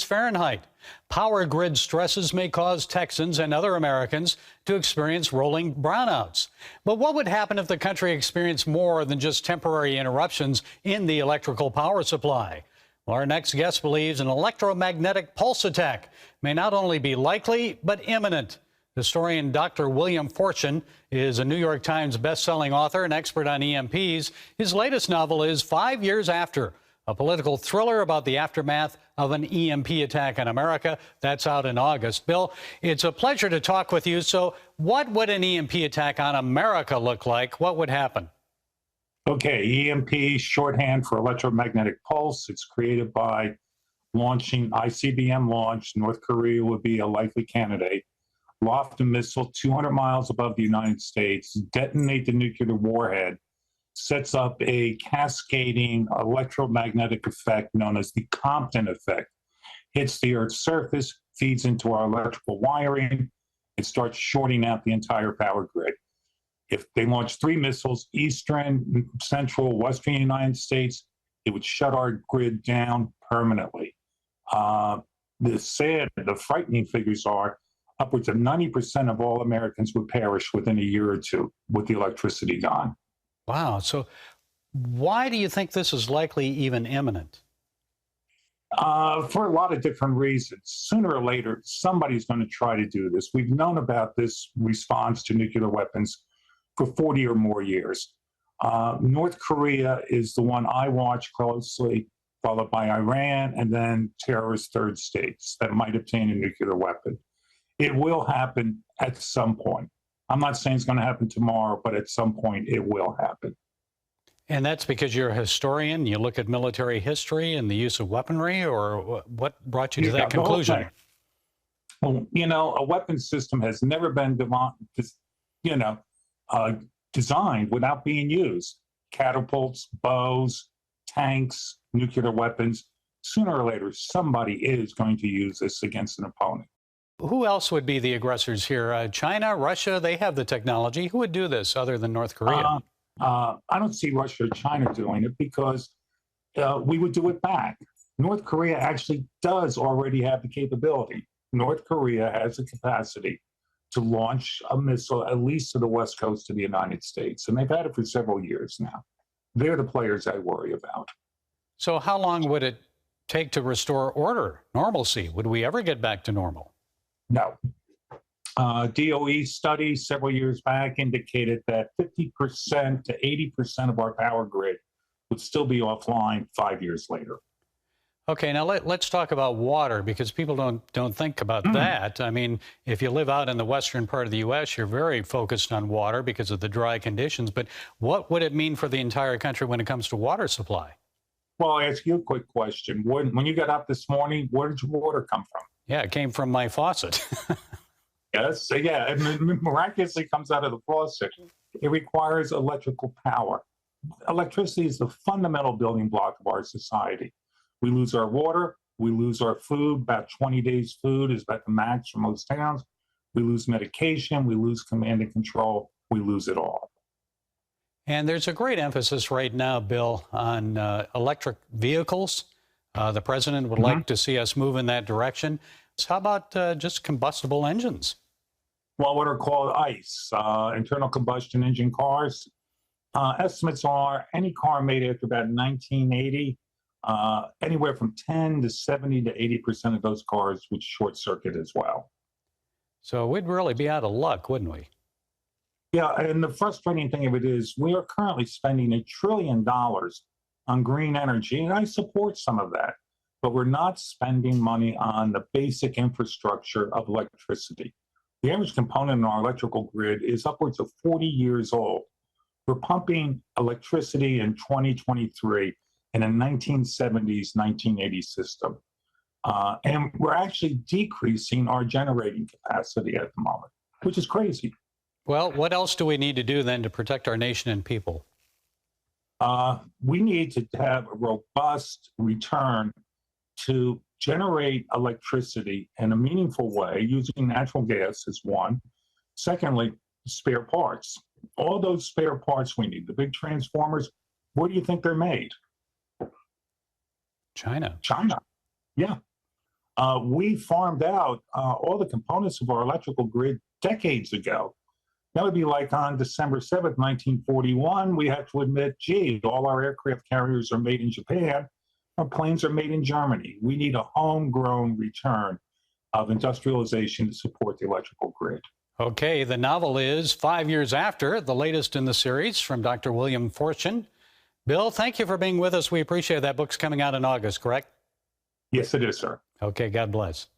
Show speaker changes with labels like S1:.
S1: Fahrenheit. Power grid stresses may cause Texans and other Americans to experience rolling brownouts. But what would happen if the country experienced more than just temporary interruptions in the electrical power supply? Well, our next guest believes an electromagnetic pulse attack may not only be likely, but imminent. Historian Dr. William Fortune is a New York Times best-selling author and expert on EMPs. His latest novel is 5 Years After, a political thriller about the aftermath of an EMP attack in America. That's out in August. Bill, it's a pleasure to talk with you. So what would an EMP attack on America look like? What would happen?
S2: Okay, EMP, shorthand for electromagnetic pulse. It's created by launching ICBM launch. North Korea would be a likely candidate. Loft a missile 200 miles above the United States, detonate the nuclear warhead, sets up a cascading electromagnetic effect known as the Compton effect. Hits the Earth's surface, feeds into our electrical wiring, it starts shorting out the entire power grid. If they launch 3 missiles, eastern, central, western United States, it would shut our grid down permanently. The frightening figures are upwards of 90% of all Americans would perish within a year or two with the electricity gone.
S1: Wow. So why do you think this is likely even imminent?
S2: For a lot of different reasons. Sooner or later, somebody's going to try to do this. We've known about this response to nuclear weapons for 40 or more years. North Korea is the one I watch closely, followed by Iran, and then terrorist third states that might obtain a nuclear weapon. It will happen at some point. I'm not saying it's going to happen tomorrow, but at some point it will happen.
S1: And that's because you're a historian, you look at military history and the use of weaponry, or what brought you to that conclusion?
S2: Well, a weapon system has never been designed without being used. Catapults, bows, tanks, nuclear weapons. Sooner or later, somebody is going to use this against an opponent.
S1: Who else would be the aggressors here? China, Russia, they have the technology. Who would do this other than North Korea?
S2: I don't see Russia or China doing it because we would do it back. North Korea actually does already have the capability. North Korea has the capacity to launch a missile at least to the west coast of the United States, and they've had it for several years now. They're the players I worry about.
S1: So how long would it take to restore order, normalcy? Would we ever get back to normal?
S2: No. DOE studies several years back indicated that 50% to 80% of our power grid would still be offline 5 years later.
S1: Okay, now let's talk about water, because people don't think about that. I mean, if you live out in the western part of the U.S., you're very focused on water because of the dry conditions. But what would it mean for the entire country when it comes to water supply?
S2: Well, I'll ask you a quick question. When you got up this morning, where did your water come from?
S1: Yeah, it came from my faucet.
S2: Yes, yeah, it miraculously comes out of the faucet. It requires electrical power. Electricity is the fundamental building block of our society. We lose our water, we lose our food. About 20 days food is about the max for most towns. We lose medication, we lose command and control, we lose it all.
S1: And there's a great emphasis right now, Bill, on electric vehicles. The president would like to see us move in that direction. So how about just combustible engines?
S2: Well, what are called ICE, internal combustion engine cars. Estimates are any car made after about 1980, anywhere from 10 to 70 to 80% of those cars would short circuit as well.
S1: So we'd really be out of luck, wouldn't we?
S2: Yeah, and the frustrating thing of it is we are currently spending $1 trillion on green energy, and I support some of that, but we're not spending money on the basic infrastructure of electricity. The average component in our electrical grid is upwards of 40 years old. We're pumping electricity in 2023 in a 1970s, 1980s system. And we're actually decreasing our generating capacity at the moment, which is crazy.
S1: Well, what else do we need to do then to protect our nation and people?
S2: We need to have a robust return to generate electricity in a meaningful way using natural gas is one. Secondly, spare parts. All those spare parts we need, the big transformers, where do you think they're made?
S1: China.
S2: China. Yeah. We farmed out all the components of our electrical grid decades ago. That would be like on December 7th, 1941, we had to admit, gee, all our aircraft carriers are made in Japan, our planes are made in Germany. We need a homegrown return of industrialization to support the electrical grid.
S1: Okay, the novel is 5 years after, the latest in the series from Dr. William Fortune. Bill, thank you for being with us. We appreciate it. That book's coming out in August, correct?
S2: Yes, it is, sir.
S1: Okay, God bless.